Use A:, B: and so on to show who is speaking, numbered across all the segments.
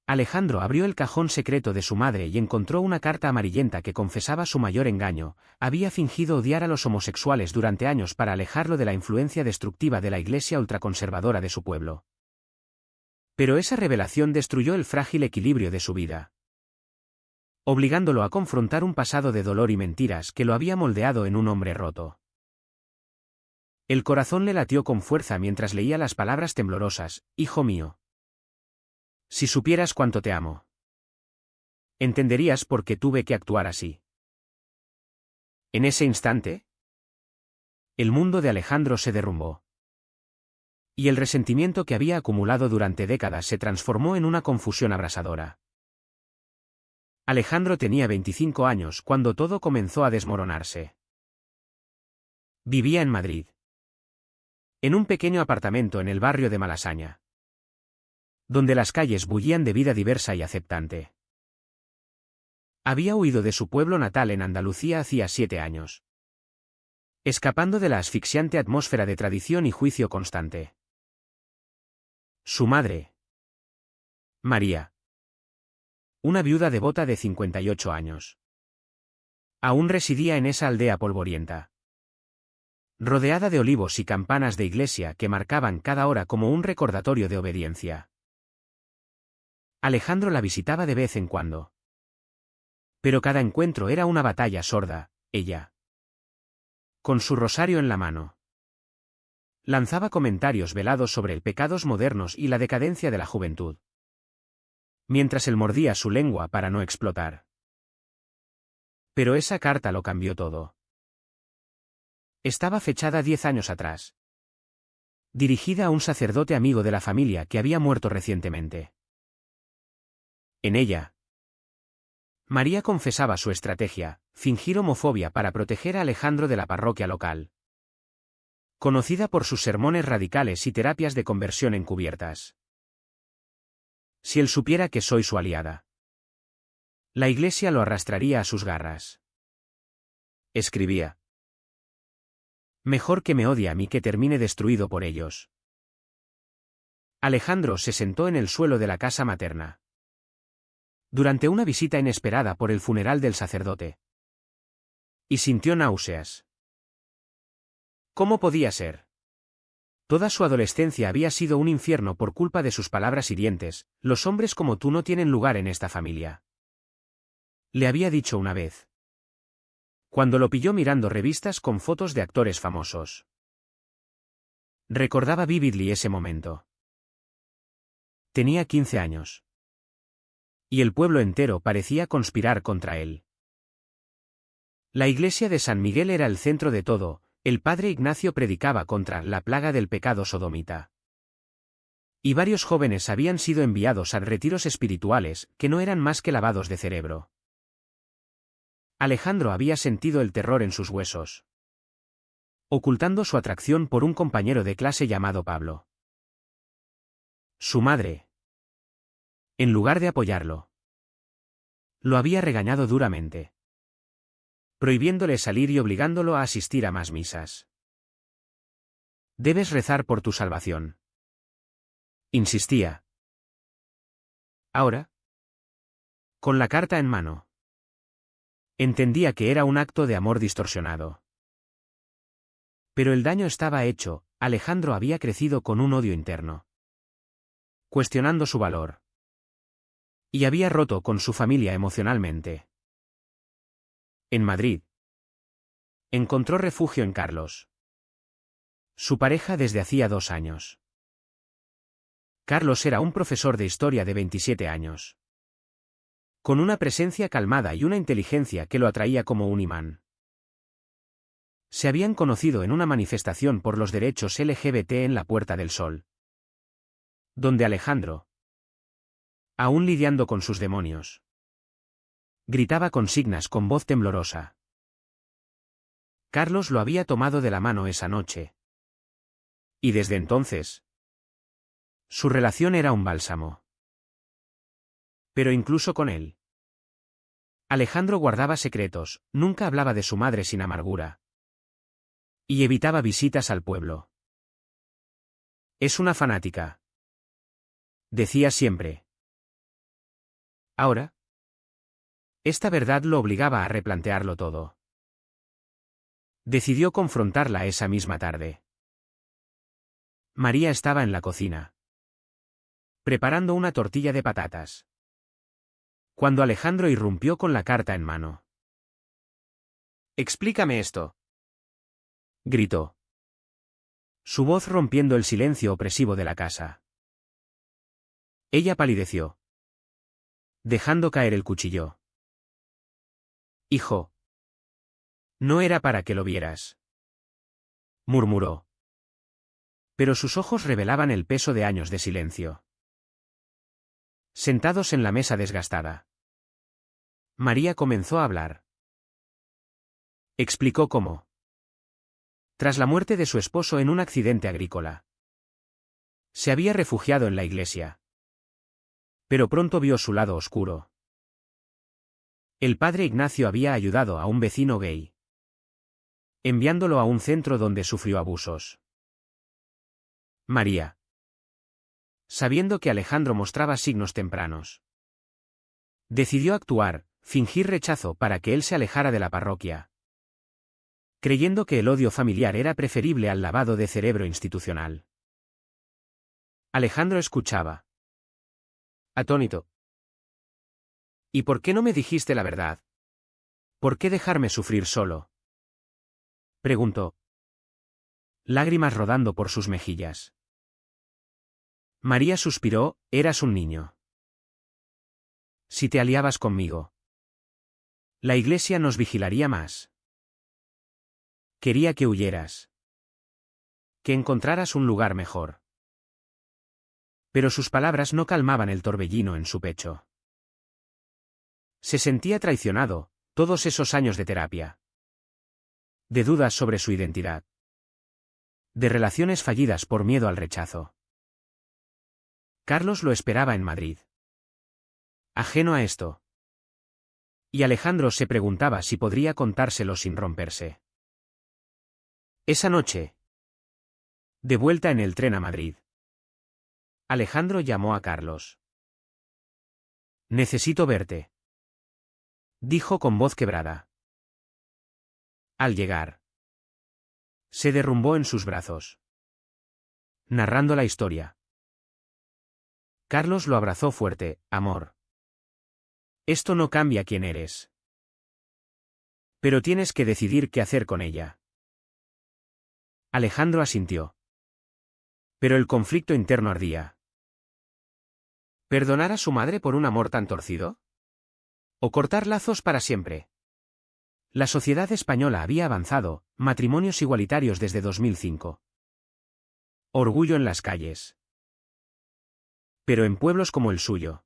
A: Alejandro abrió el cajón secreto de su madre y encontró una carta amarillenta que confesaba su mayor engaño: había fingido odiar a los homosexuales durante años para alejarlo de la influencia destructiva de la iglesia ultraconservadora de su pueblo. Pero esa revelación destruyó el frágil equilibrio de su vida, obligándolo a confrontar un pasado de dolor y mentiras que lo había moldeado en un hombre roto. El corazón le latió con fuerza mientras leía las palabras temblorosas: hijo mío, si supieras cuánto te amo, entenderías por qué tuve que actuar así. En ese instante, el mundo de Alejandro se derrumbó. Y el resentimiento que había acumulado durante décadas se transformó en una confusión abrasadora. Alejandro tenía 25 años cuando todo comenzó a desmoronarse. Vivía en Madrid, en un pequeño apartamento en el barrio de Malasaña, donde las calles bullían de vida diversa y aceptante. Había huido de su pueblo natal en Andalucía hacía 7 años, escapando de la asfixiante atmósfera de tradición y juicio constante. Su madre, María, una viuda devota de 58 años, aún residía en esa aldea polvorienta, rodeada de olivos y campanas de iglesia que marcaban cada hora como un recordatorio de obediencia. Alejandro la visitaba de vez en cuando. Pero cada encuentro era una batalla sorda. Ella, con su rosario en la mano, lanzaba comentarios velados sobre pecados modernos y la decadencia de la juventud, mientras él mordía su lengua para no explotar. Pero esa carta lo cambió todo. Estaba fechada 10 años atrás, dirigida a un sacerdote amigo de la familia que había muerto recientemente. En ella, María confesaba su estrategia: fingir homofobia para proteger a Alejandro de la parroquia local, conocida por sus sermones radicales y terapias de conversión encubiertas. Si él supiera que soy su aliada, la iglesia lo arrastraría a sus garras. Escribía. Mejor que me odie a mí que termine destruido por ellos. Alejandro se sentó en el suelo de la casa materna durante una visita inesperada por el funeral del sacerdote, y sintió náuseas. ¿Cómo podía ser? Toda su adolescencia había sido un infierno por culpa de sus palabras hirientes: los hombres como tú no tienen lugar en esta familia. Le había dicho una vez, cuando lo pilló mirando revistas con fotos de actores famosos. Recordaba vividly ese momento. Tenía 15 años. Y el pueblo entero parecía conspirar contra él. La iglesia de San Miguel era el centro de todo. El padre Ignacio predicaba contra la plaga del pecado sodomita. Y varios jóvenes habían sido enviados a retiros espirituales que no eran más que lavados de cerebro. Alejandro había sentido el terror en sus huesos, ocultando su atracción por un compañero de clase llamado Pablo. Su madre, en lugar de apoyarlo, lo había regañado duramente, prohibiéndole salir y obligándolo a asistir a más misas. Debes rezar por tu salvación, insistía. Ahora, con la carta en mano, entendía que era un acto de amor distorsionado. Pero el daño estaba hecho. Alejandro había crecido con un odio interno, cuestionando su valor, y había roto con su familia emocionalmente. En Madrid, encontró refugio en Carlos, su pareja desde hacía 2 años. Carlos era un profesor de historia de 27 años, con una presencia calmada y una inteligencia que lo atraía como un imán. Se habían conocido en una manifestación por los derechos LGBT en la Puerta del Sol, donde Alejandro, aún lidiando con sus demonios, gritaba consignas con voz temblorosa. Carlos lo había tomado de la mano esa noche. Y desde entonces, su relación era un bálsamo. Pero incluso con él, Alejandro guardaba secretos, nunca hablaba de su madre sin amargura, y evitaba visitas al pueblo. Es una fanática, decía siempre. Ahora, esta verdad lo obligaba a replantearlo todo. Decidió confrontarla esa misma tarde. María estaba en la cocina, preparando una tortilla de patatas, cuando Alejandro irrumpió con la carta en mano. «Explícame esto», gritó, su voz rompiendo el silencio opresivo de la casa. Ella palideció, dejando caer el cuchillo. «Hijo, no era para que lo vieras», murmuró. Pero sus ojos revelaban el peso de años de silencio. Sentados en la mesa desgastada, María comenzó a hablar. Explicó cómo, tras la muerte de su esposo en un accidente agrícola, se había refugiado en la iglesia. Pero pronto vio su lado oscuro. El padre Ignacio había ayudado a un vecino gay, enviándolo a un centro donde sufrió abusos. María, sabiendo que Alejandro mostraba signos tempranos, decidió actuar, fingir rechazo para que él se alejara de la parroquia, creyendo que el odio familiar era preferible al lavado de cerebro institucional. Alejandro escuchaba, atónito. ¿Y por qué no me dijiste la verdad? ¿Por qué dejarme sufrir solo?, preguntó, lágrimas rodando por sus mejillas. María suspiró, eras un niño. Si te aliabas conmigo, la iglesia nos vigilaría más. Quería que huyeras, que encontraras un lugar mejor. Pero sus palabras no calmaban el torbellino en su pecho. Se sentía traicionado, todos esos años de terapia, de dudas sobre su identidad, de relaciones fallidas por miedo al rechazo. Carlos lo esperaba en Madrid, ajeno a esto. Y Alejandro se preguntaba si podría contárselo sin romperse. Esa noche, de vuelta en el tren a Madrid, Alejandro llamó a Carlos. «Necesito verte», dijo con voz quebrada. Al llegar, se derrumbó en sus brazos, narrando la historia. Carlos lo abrazó fuerte. «Amor, esto no cambia quién eres. Pero tienes que decidir qué hacer con ella». Alejandro asintió. Pero el conflicto interno ardía. ¿Perdonar a su madre por un amor tan torcido? ¿O cortar lazos para siempre? La sociedad española había avanzado, matrimonios igualitarios desde 2005. Orgullo en las calles. Pero en pueblos como el suyo,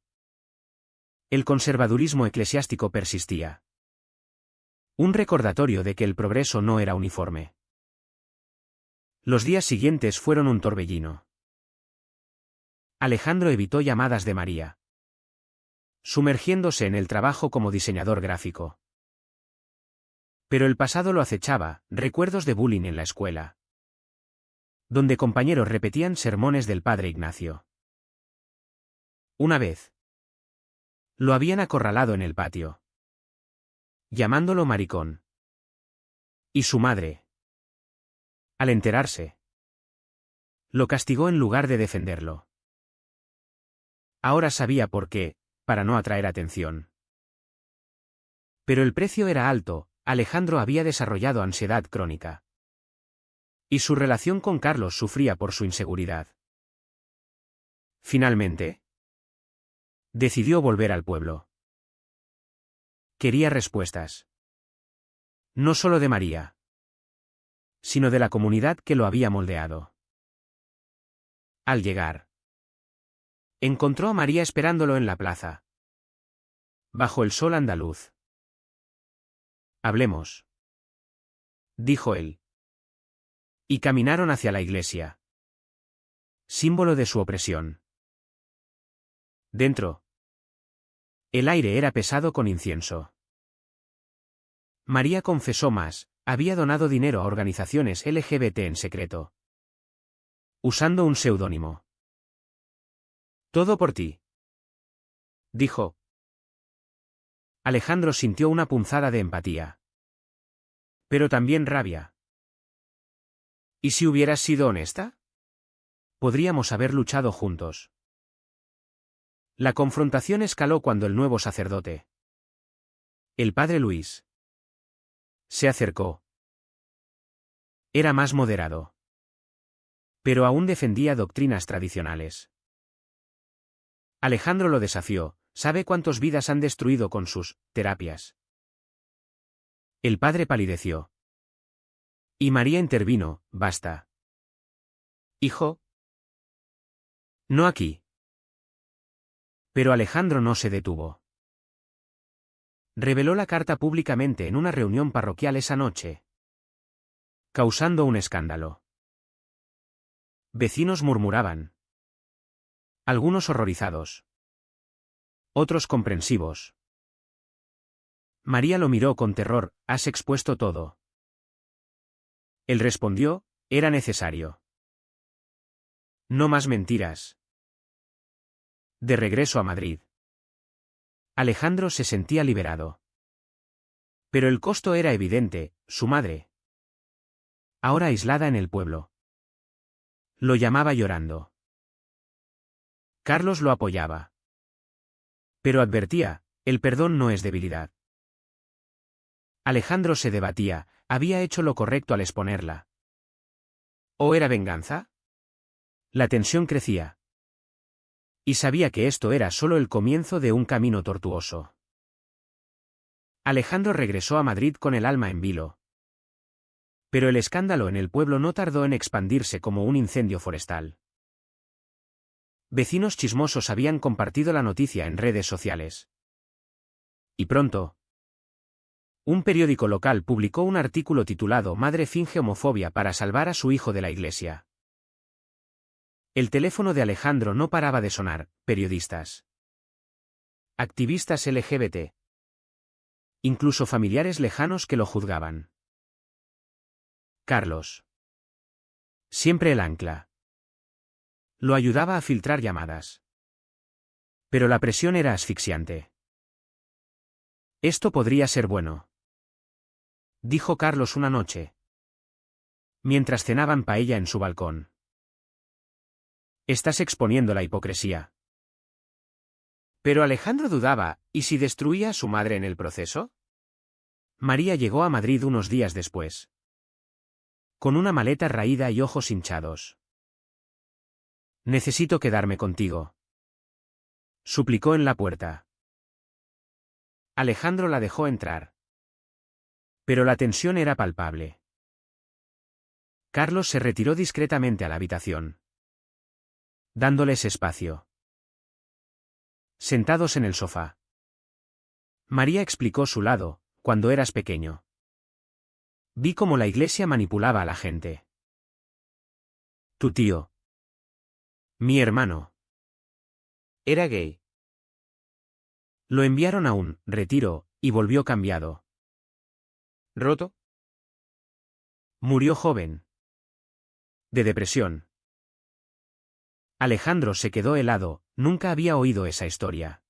A: el conservadurismo eclesiástico persistía. Un recordatorio de que el progreso no era uniforme. Los días siguientes fueron un torbellino. Alejandro evitó llamadas de María, sumergiéndose en el trabajo como diseñador gráfico. Pero el pasado lo acechaba, recuerdos de bullying en la escuela, donde compañeros repetían sermones del padre Ignacio. Una vez, lo habían acorralado en el patio, llamándolo maricón. Y su madre, al enterarse, lo castigó en lugar de defenderlo. Ahora sabía por qué, para no atraer atención. Pero el precio era alto. Alejandro había desarrollado ansiedad crónica. Y su relación con Carlos sufría por su inseguridad. Finalmente, decidió volver al pueblo. Quería respuestas. No solo de María, sino de la comunidad que lo había moldeado. Al llegar, encontró a María esperándolo en la plaza, bajo el sol andaluz. «Hablemos», dijo él. Y caminaron hacia la iglesia, símbolo de su opresión. Dentro, el aire era pesado con incienso. María confesó más, había donado dinero a organizaciones LGBT en secreto, usando un seudónimo. «Todo por ti», dijo, Alejandro sintió una punzada de empatía. Pero también rabia. ¿Y si hubieras sido honesta? Podríamos haber luchado juntos. La confrontación escaló cuando el nuevo sacerdote, el padre Luis, se acercó. Era más moderado. Pero aún defendía doctrinas tradicionales. Alejandro lo desafió. ¿Sabe cuántas vidas han destruido con sus terapias? El padre palideció. Y María intervino. Basta. Hijo. No aquí. Pero Alejandro no se detuvo. Reveló la carta públicamente en una reunión parroquial esa noche, causando un escándalo. Vecinos murmuraban. Algunos horrorizados. Otros comprensivos. María lo miró con terror. ¿Has expuesto todo? Él respondió, era necesario. No más mentiras. De regreso a Madrid, Alejandro se sentía liberado. Pero el costo era evidente, su madre, ahora aislada en el pueblo, lo llamaba llorando. Carlos lo apoyaba. Pero advertía, el perdón no es debilidad. Alejandro se debatía, ¿había hecho lo correcto al exponerla? ¿O era venganza? La tensión crecía. Y sabía que esto era solo el comienzo de un camino tortuoso. Alejandro regresó a Madrid con el alma en vilo. Pero el escándalo en el pueblo no tardó en expandirse como un incendio forestal. Vecinos chismosos habían compartido la noticia en redes sociales. Y pronto, un periódico local publicó un artículo titulado Madre finge homofobia para salvar a su hijo de la iglesia. El teléfono de Alejandro no paraba de sonar. Periodistas, activistas LGBT, incluso familiares lejanos que lo juzgaban. Carlos, siempre el ancla, lo ayudaba a filtrar llamadas. Pero la presión era asfixiante. Esto podría ser bueno, dijo Carlos una noche, mientras cenaban paella en su balcón. Estás exponiendo la hipocresía. Pero Alejandro dudaba, ¿y si destruía a su madre en el proceso? María llegó a Madrid unos días después, con una maleta raída y ojos hinchados. Necesito quedarme contigo, suplicó en la puerta. Alejandro la dejó entrar. Pero la tensión era palpable. Carlos se retiró discretamente a la habitación, dándoles espacio. Sentados en el sofá, María explicó su lado. Cuando eras pequeño, vi cómo la iglesia manipulaba a la gente. Tu tío, mi hermano, era gay. Lo enviaron a un retiro, y volvió cambiado. ¿Roto? Murió joven. De depresión. Alejandro se quedó helado, nunca había oído esa historia.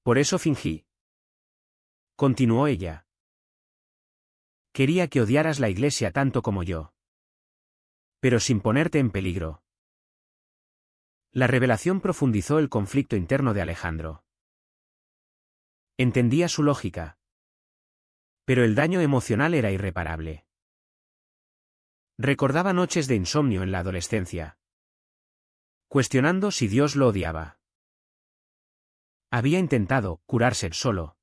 A: Por eso fingí. Continuó ella. Quería que odiaras la iglesia tanto como yo. Pero sin ponerte en peligro. La revelación profundizó el conflicto interno de Alejandro. Entendía su lógica. Pero el daño emocional era irreparable. Recordaba noches de insomnio en la adolescencia, cuestionando si Dios lo odiaba. Había intentado curarse solo,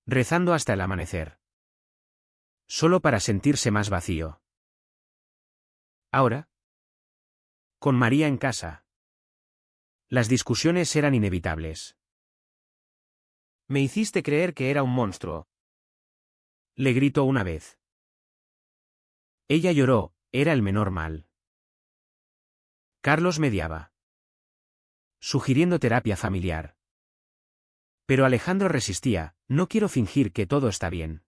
A: rezando hasta el amanecer, solo para sentirse más vacío. Ahora, con María en casa, las discusiones eran inevitables. Me hiciste creer que era un monstruo, le gritó una vez. Ella lloró, era el menor mal. Carlos mediaba, sugiriendo terapia familiar. Pero Alejandro resistía, no quiero fingir que todo está bien.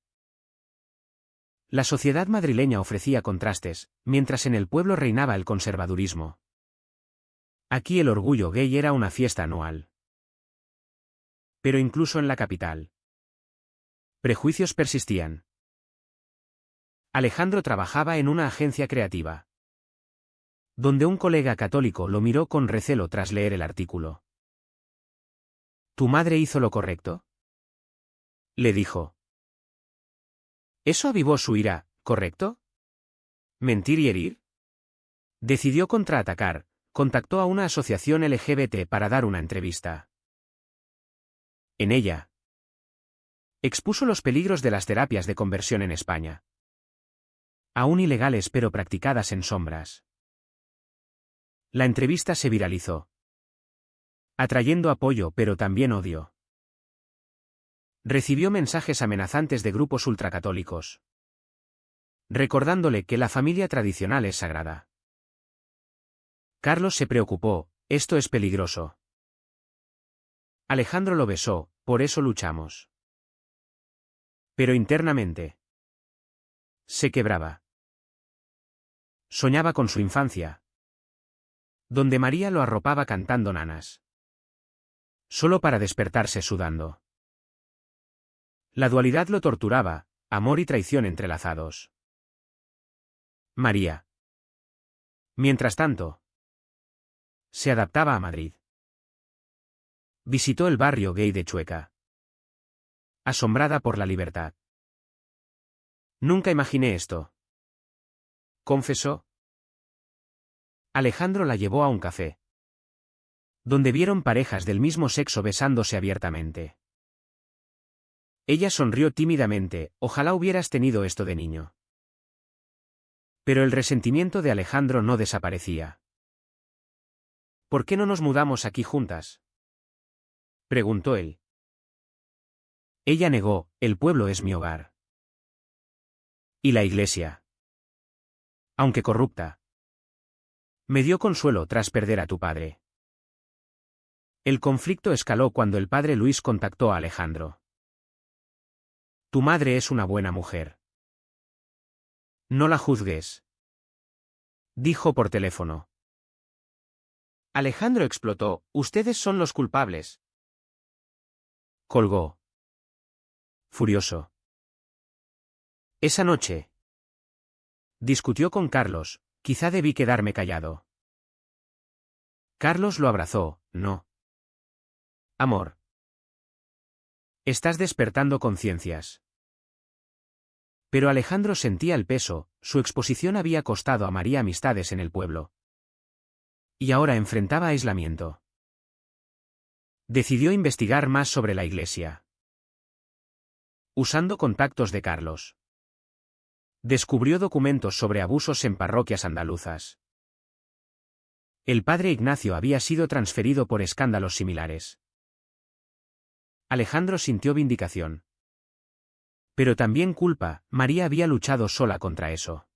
A: La sociedad madrileña ofrecía contrastes, mientras en el pueblo reinaba el conservadurismo. Aquí el orgullo gay era una fiesta anual. Pero incluso en la capital, prejuicios persistían. Alejandro trabajaba en una agencia creativa, donde un colega católico lo miró con recelo tras leer el artículo. «¿Tu madre hizo lo correcto?», le dijo. Eso avivó su ira, ¿correcto? ¿Mentir y herir? Decidió contraatacar, contactó a una asociación LGBT para dar una entrevista. En ella, expuso los peligros de las terapias de conversión en España. Aún ilegales pero practicadas en sombras. La entrevista se viralizó, atrayendo apoyo pero también odio. Recibió mensajes amenazantes de grupos ultracatólicos, recordándole que la familia tradicional es sagrada. Carlos se preocupó, esto es peligroso. Alejandro lo besó, por eso luchamos. Pero internamente, se quebraba. Soñaba con su infancia, donde María lo arropaba cantando nanas, solo para despertarse sudando. La dualidad lo torturaba, amor y traición entrelazados. María, mientras tanto, se adaptaba a Madrid. Visitó el barrio gay de Chueca, asombrada por la libertad. Nunca imaginé esto, confesó. Alejandro la llevó a un café, donde vieron parejas del mismo sexo besándose abiertamente. Ella sonrió tímidamente, ojalá hubieras tenido esto de niño. Pero el resentimiento de Alejandro no desaparecía. ¿Por qué no nos mudamos aquí juntas?, preguntó él. Ella negó, el pueblo es mi hogar. Y la iglesia, aunque corrupta, me dio consuelo tras perder a tu padre. El conflicto escaló cuando el padre Luis contactó a Alejandro. Tu madre es una buena mujer. No la juzgues, dijo por teléfono. Alejandro explotó, ustedes son los culpables. Colgó, furioso. Esa noche, discutió con Carlos, quizá debí quedarme callado. Carlos lo abrazó, no. Amor. Estás despertando conciencias. Pero Alejandro sentía el peso, su exposición había costado a María amistades en el pueblo. Y ahora enfrentaba aislamiento. Decidió investigar más sobre la iglesia. Usando contactos de Carlos, descubrió documentos sobre abusos en parroquias andaluzas. El padre Ignacio había sido transferido por escándalos similares. Alejandro sintió vindicación. Pero también culpa, María había luchado sola contra eso.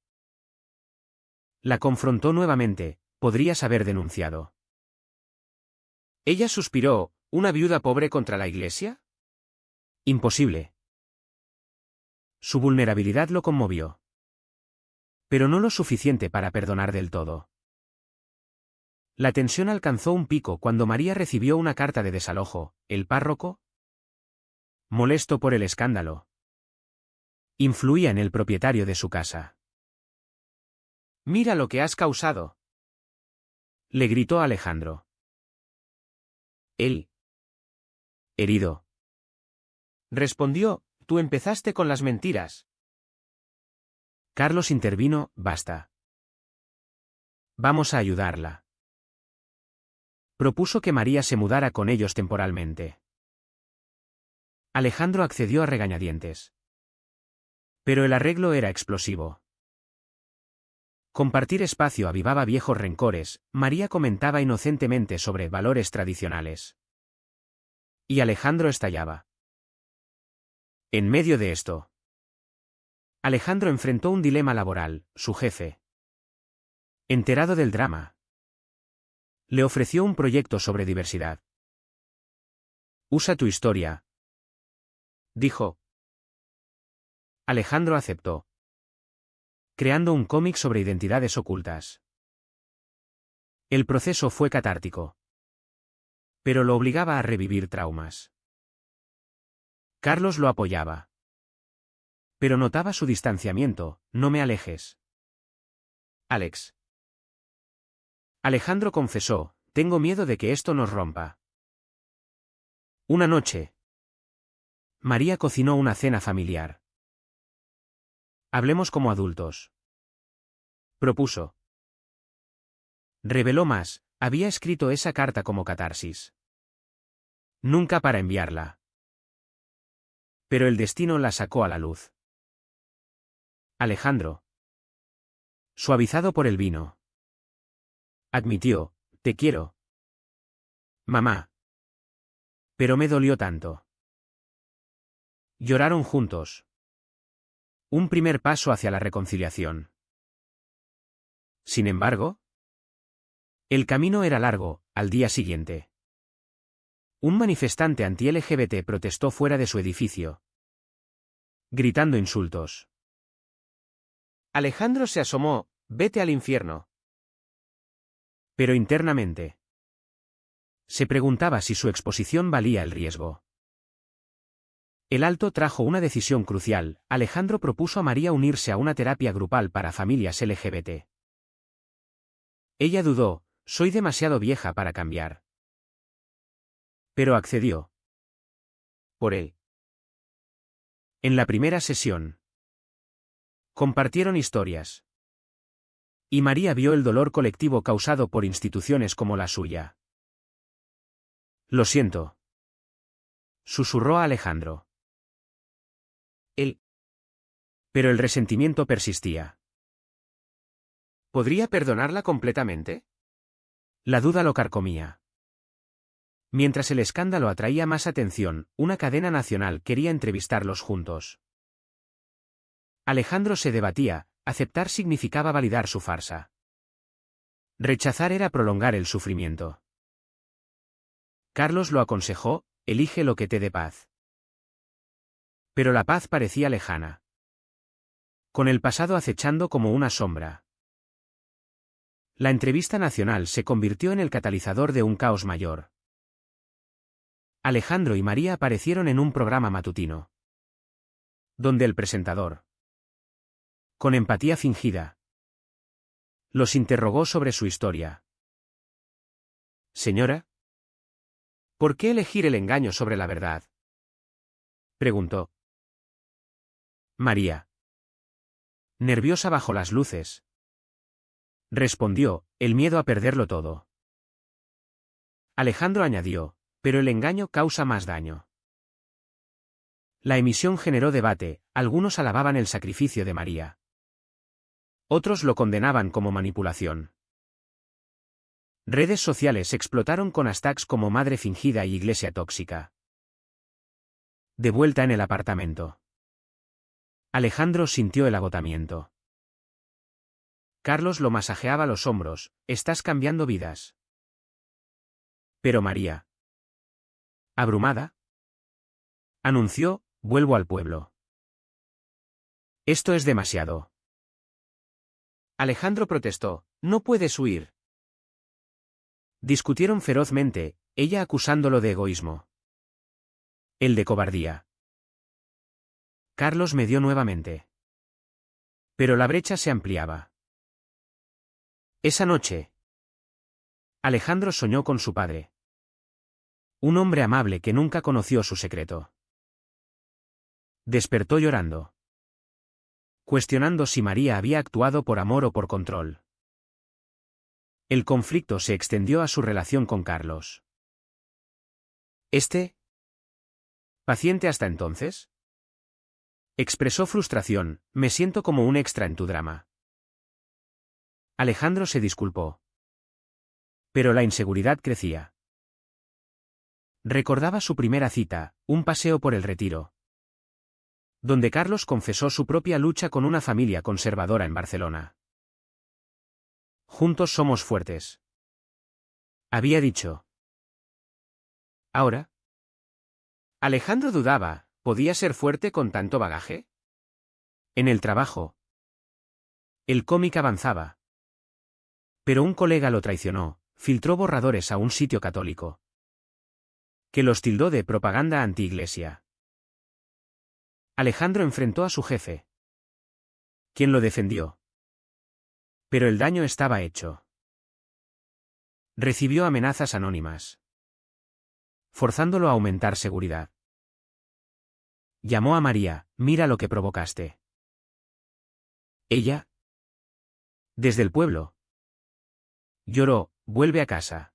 A: La confrontó nuevamente, podrías haber denunciado. Ella suspiró, ¿una viuda pobre contra la iglesia? Imposible. Su vulnerabilidad lo conmovió. Pero no lo suficiente para perdonar del todo. La tensión alcanzó un pico cuando María recibió una carta de desalojo, el párroco, molesto por el escándalo, influía en el propietario de su casa. Mira lo que has causado, le gritó Alejandro. Él, herido, respondió, tú empezaste con las mentiras. Carlos intervino, basta. Vamos a ayudarla. Propuso que María se mudara con ellos temporalmente. Alejandro accedió a regañadientes. Pero el arreglo era explosivo. Compartir espacio avivaba viejos rencores, María comentaba inocentemente sobre valores tradicionales. Y Alejandro estallaba. En medio de esto, Alejandro enfrentó un dilema laboral, su jefe, enterado del drama, le ofreció un proyecto sobre diversidad. Usa tu historia, dijo. Alejandro aceptó, creando un cómic sobre identidades ocultas. El proceso fue catártico, pero lo obligaba a revivir traumas. Carlos lo apoyaba. Pero notaba su distanciamiento. No me alejes. Alex. Alejandro confesó, tengo miedo de que esto nos rompa. Una noche. María cocinó una cena familiar. Hablemos como adultos. Propuso. Reveló más, había escrito esa carta como catarsis. Nunca para enviarla. Pero el destino la sacó a la luz. Alejandro. Suavizado por el vino. Admitió, te quiero. Mamá. Pero me dolió tanto. Lloraron juntos. Un primer paso hacia la reconciliación. Sin embargo, el camino era largo. Al día siguiente, un manifestante anti-LGBT protestó fuera de su edificio, gritando insultos. Alejandro se asomó, vete al infierno. Pero internamente, se preguntaba si su exposición valía el riesgo. El alto trajo una decisión crucial. Alejandro propuso a María unirse a una terapia grupal para familias LGBT. Ella dudó, soy demasiado vieja para cambiar. Pero accedió. Por él. En la primera sesión, compartieron historias. Y María vio el dolor colectivo causado por instituciones como la suya. Lo siento. Susurró a Alejandro. Él. Pero el resentimiento persistía. ¿Podría perdonarla completamente? La duda lo carcomía. Mientras el escándalo atraía más atención, una cadena nacional quería entrevistarlos juntos. Alejandro se debatía, aceptar significaba validar su farsa. Rechazar era prolongar el sufrimiento. Carlos lo aconsejó, elige lo que te dé paz. Pero la paz parecía lejana. Con el pasado acechando como una sombra. La entrevista nacional se convirtió en el catalizador de un caos mayor. Alejandro y María aparecieron en un programa matutino, donde el presentador, con empatía fingida, los interrogó sobre su historia. Señora, ¿por qué elegir el engaño sobre la verdad? Preguntó. María, nerviosa bajo las luces, respondió, el miedo a perderlo todo. Alejandro añadió, pero el engaño causa más daño. La emisión generó debate, algunos alababan el sacrificio de María. Otros lo condenaban como manipulación. Redes sociales explotaron con hashtags como madre fingida y iglesia tóxica. De vuelta en el apartamento, Alejandro sintió el agotamiento. Carlos lo masajeaba los hombros, estás cambiando vidas. Pero María, abrumada, anunció, vuelvo al pueblo. Esto es demasiado. Alejandro protestó, no puedes huir. Discutieron ferozmente, ella acusándolo de egoísmo. Él de cobardía. Carlos medió nuevamente. Pero la brecha se ampliaba. Esa noche, Alejandro soñó con su padre. Un hombre amable que nunca conoció su secreto. Despertó llorando, cuestionando si María había actuado por amor o por control. El conflicto se extendió a su relación con Carlos. Paciente hasta entonces, expresó frustración, me siento como un extra en tu drama. Alejandro se disculpó. Pero la inseguridad crecía. Recordaba su primera cita, un paseo por el Retiro, donde Carlos confesó su propia lucha con una familia conservadora en Barcelona. Juntos somos fuertes, había dicho. Ahora, Alejandro dudaba, ¿podía ser fuerte con tanto bagaje? En el trabajo, el cómic avanzaba. Pero un colega lo traicionó, filtró borradores a un sitio católico, que los tildó de propaganda anti-iglesia. Alejandro enfrentó a su jefe. ¿Quién lo defendió? Pero el daño estaba hecho. Recibió amenazas anónimas, forzándolo a aumentar seguridad. Llamó a María, mira lo que provocaste. Ella, desde el pueblo, lloró, vuelve a casa.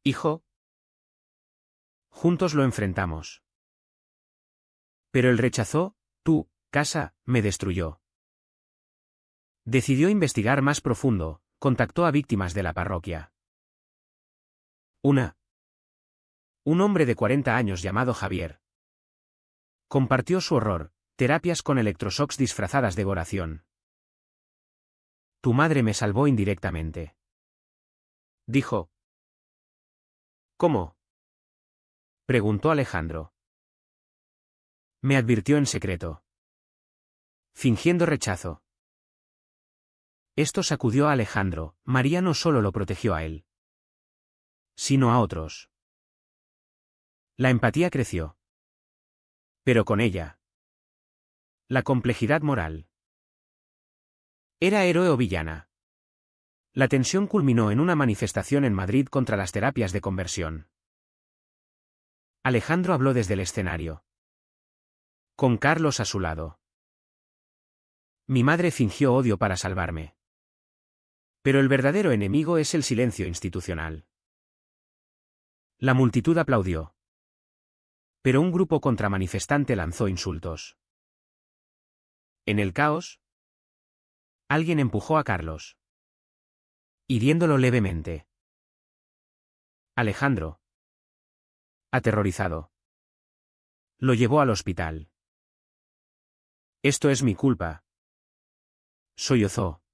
A: Hijo. Juntos lo enfrentamos. Pero él rechazó, tú, casa, me destruyó. Decidió investigar más profundo, contactó a víctimas de la parroquia. Un hombre de 40 años llamado Javier. Compartió su horror, terapias con electroshocks disfrazadas de oración. Tu madre me salvó indirectamente. Dijo. ¿Cómo? Preguntó Alejandro. Me advirtió en secreto. Fingiendo rechazo. Esto sacudió a Alejandro. María no solo lo protegió a él, sino a otros. La empatía creció. Pero con ella, la complejidad moral. ¿Era héroe o villana? La tensión culminó en una manifestación en Madrid contra las terapias de conversión. Alejandro habló desde el escenario, con Carlos a su lado. Mi madre fingió odio para salvarme. Pero el verdadero enemigo es el silencio institucional. La multitud aplaudió. Pero un grupo contramanifestante lanzó insultos. En el caos, alguien empujó a Carlos, hiriéndolo levemente. Alejandro, aterrorizado, lo llevó al hospital. Esto es mi culpa, sollozó.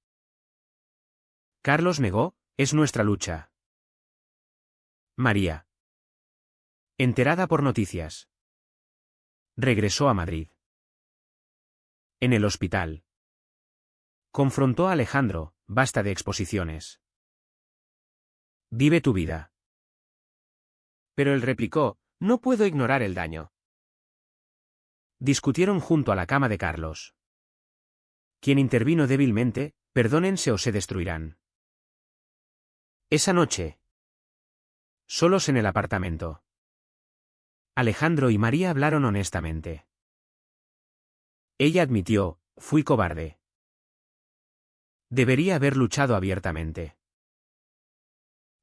A: Carlos negó, es nuestra lucha. María, enterada por noticias, regresó a Madrid. En el hospital, confrontó a Alejandro, basta de exposiciones. Vive tu vida. Pero él replicó, no puedo ignorar el daño. Discutieron junto a la cama de Carlos, quien intervino débilmente, perdónense o se destruirán. Esa noche, solos en el apartamento, Alejandro y María hablaron honestamente. Ella admitió, fui cobarde. Debería haber luchado abiertamente.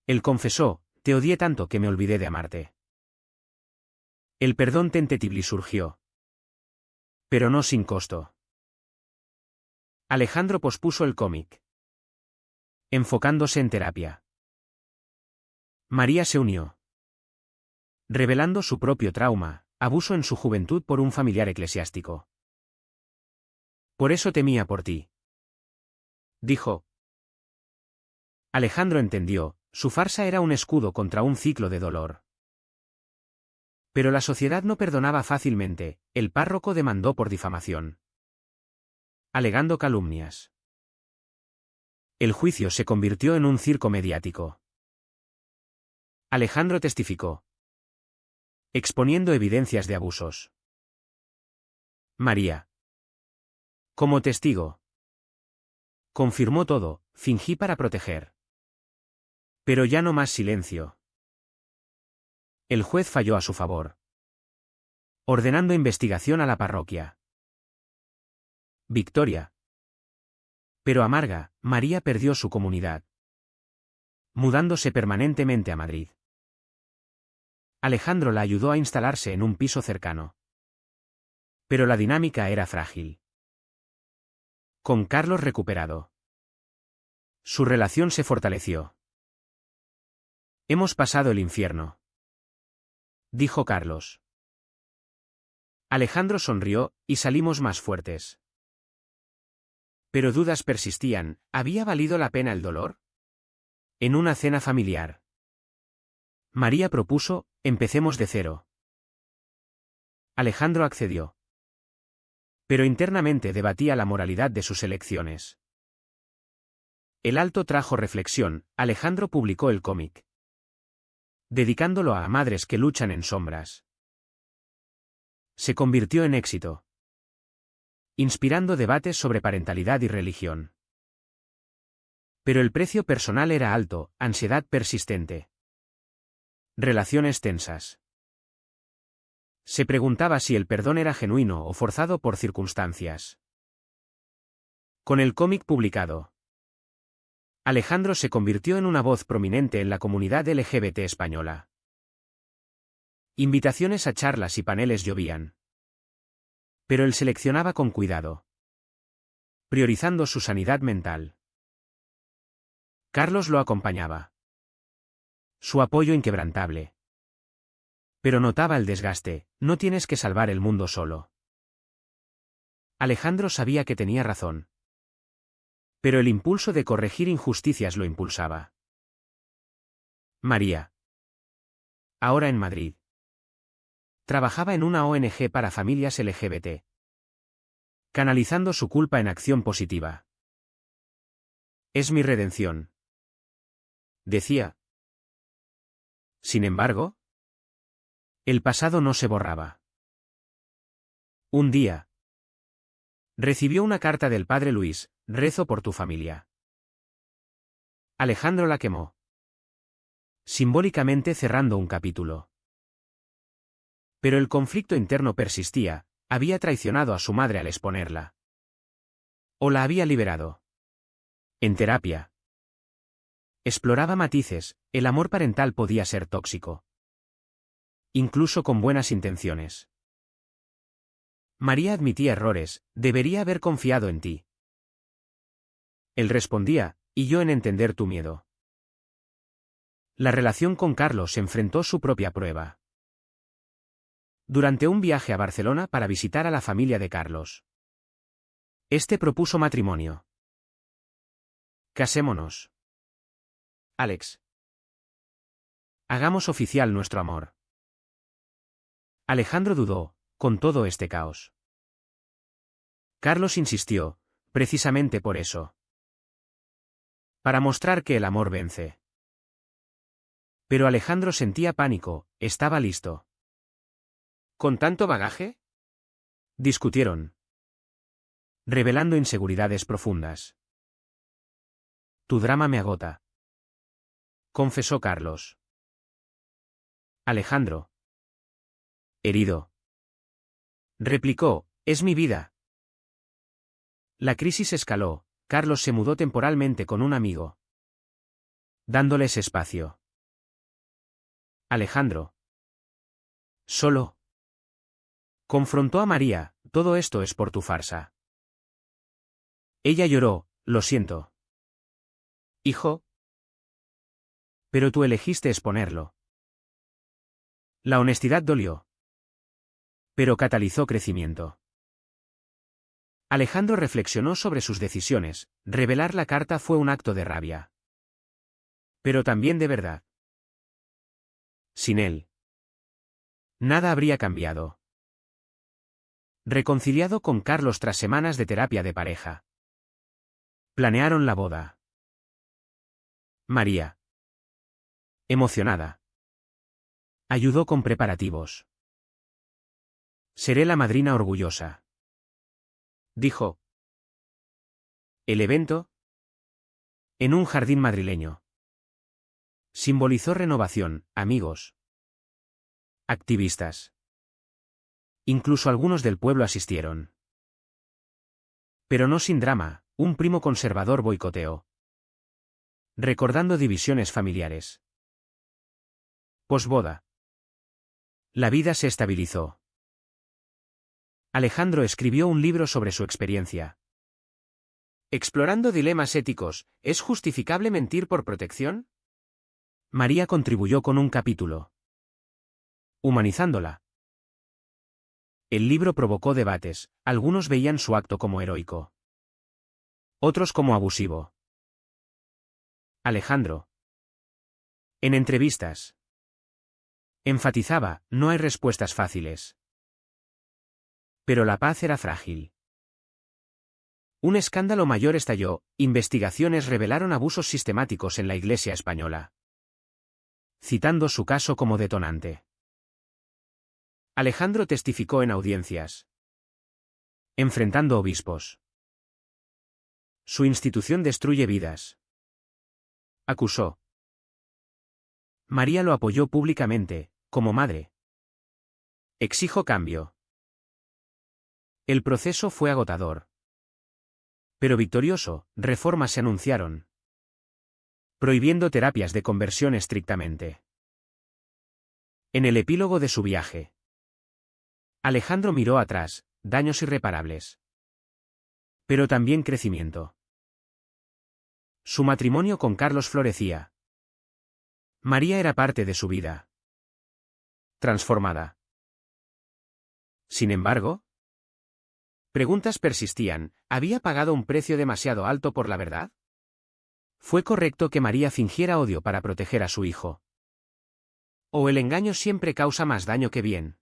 A: Él confesó, te odié tanto que me olvidé de amarte. El perdón tentativo surgió. Pero no sin costo. Alejandro pospuso el cómic, enfocándose en terapia. María se unió, revelando su propio trauma, abuso en su juventud por un familiar eclesiástico. Por eso temía por ti, dijo. Alejandro entendió, su farsa era un escudo contra un ciclo de dolor. Pero la sociedad no perdonaba fácilmente, el párroco demandó por difamación, alegando calumnias. El juicio se convirtió en un circo mediático. Alejandro testificó, exponiendo evidencias de abusos. María, como testigo, confirmó todo, fingí para proteger. Pero ya no más silencio. El juez falló a su favor, ordenando investigación a la parroquia. Victoria. Pero amarga, María perdió su comunidad, mudándose permanentemente a Madrid. Alejandro la ayudó a instalarse en un piso cercano. Pero la dinámica era frágil. Con Carlos recuperado, su relación se fortaleció. Hemos pasado el infierno, dijo Carlos. Alejandro sonrió, y salimos más fuertes. Pero dudas persistían, ¿había valido la pena el dolor? En una cena familiar, María propuso, empecemos de cero. Alejandro accedió. Pero internamente debatía la moralidad de sus elecciones. El alto trajo reflexión, Alejandro publicó el cómic, dedicándolo a madres que luchan en sombras. Se convirtió en éxito, inspirando debates sobre parentalidad y religión. Pero el precio personal era alto, ansiedad persistente. Relaciones tensas. Se preguntaba si el perdón era genuino o forzado por circunstancias. Con el cómic publicado, Alejandro se convirtió en una voz prominente en la comunidad LGBT española. Invitaciones a charlas y paneles llovían. Pero él seleccionaba con cuidado, priorizando su sanidad mental. Carlos lo acompañaba. Su apoyo inquebrantable. Pero notaba el desgaste: no tienes que salvar el mundo solo. Alejandro sabía que tenía razón. Pero el impulso de corregir injusticias lo impulsaba. María, ahora en Madrid, trabajaba en una ONG para familias LGBT, canalizando su culpa en acción positiva. Es mi redención, decía. Sin embargo, el pasado no se borraba. Un día, recibió una carta del padre Luis: rezo por tu familia. Alejandro la quemó, simbólicamente cerrando un capítulo. Pero el conflicto interno persistía: había traicionado a su madre al exponerla. ¿O la había liberado? En terapia, exploraba matices: el amor parental podía ser tóxico, incluso con buenas intenciones. María admitía errores: debería haber confiado en ti. Él respondía: y yo en entender tu miedo. La relación con Carlos enfrentó su propia prueba. Durante un viaje a Barcelona para visitar a la familia de Carlos, este propuso matrimonio. Casémonos, Alex. Hagamos oficial nuestro amor. Alejandro dudó, con todo este caos. Carlos insistió, precisamente por eso. Para mostrar que el amor vence. Pero Alejandro sentía pánico: ¿estaba listo? ¿Con tanto bagaje? Discutieron, revelando inseguridades profundas. Tu drama me agota, confesó Carlos. Alejandro, herido, replicó: es mi vida. La crisis escaló: Carlos se mudó temporalmente con un amigo, dándoles espacio. Alejandro, solo, confrontó a María: todo esto es por tu farsa. Ella lloró: lo siento, hijo. Pero tú elegiste exponerlo. La honestidad dolió, pero catalizó crecimiento. Alejandro reflexionó sobre sus decisiones: revelar la carta fue un acto de rabia, pero también de verdad. Sin él, nada habría cambiado. Reconciliado con Carlos tras semanas de terapia de pareja, planearon la boda. María, emocionada, ayudó con preparativos. Seré la madrina orgullosa, dijo. El evento, en un jardín madrileño, simbolizó renovación: amigos, activistas, incluso algunos del pueblo asistieron. Pero no sin drama: un primo conservador boicoteó, recordando divisiones familiares. Posboda. La vida se estabilizó. Alejandro escribió un libro sobre su experiencia. Explorando dilemas éticos: ¿es justificable mentir por protección? María contribuyó con un capítulo, humanizándola. El libro provocó debates: algunos veían su acto como heroico, otros como abusivo. Alejandro, en entrevistas, enfatizaba: no hay respuestas fáciles. Pero la paz era frágil. Un escándalo mayor estalló: investigaciones revelaron abusos sistemáticos en la Iglesia española, citando su caso como detonante. Alejandro testificó en audiencias, enfrentando obispos. Su institución destruye vidas, acusó. María lo apoyó públicamente, como madre. Exijo cambio. El proceso fue agotador. Pero victorioso, reformas se anunciaron, prohibiendo terapias de conversión estrictamente. En el epílogo de su viaje, Alejandro miró atrás, daños irreparables. Pero también crecimiento. Su matrimonio con Carlos florecía. María era parte de su vida. Transformada. Sin embargo, preguntas persistían. ¿Había pagado un precio demasiado alto por la verdad? ¿Fue correcto que María fingiera odio para proteger a su hijo? ¿O el engaño siempre causa más daño que bien?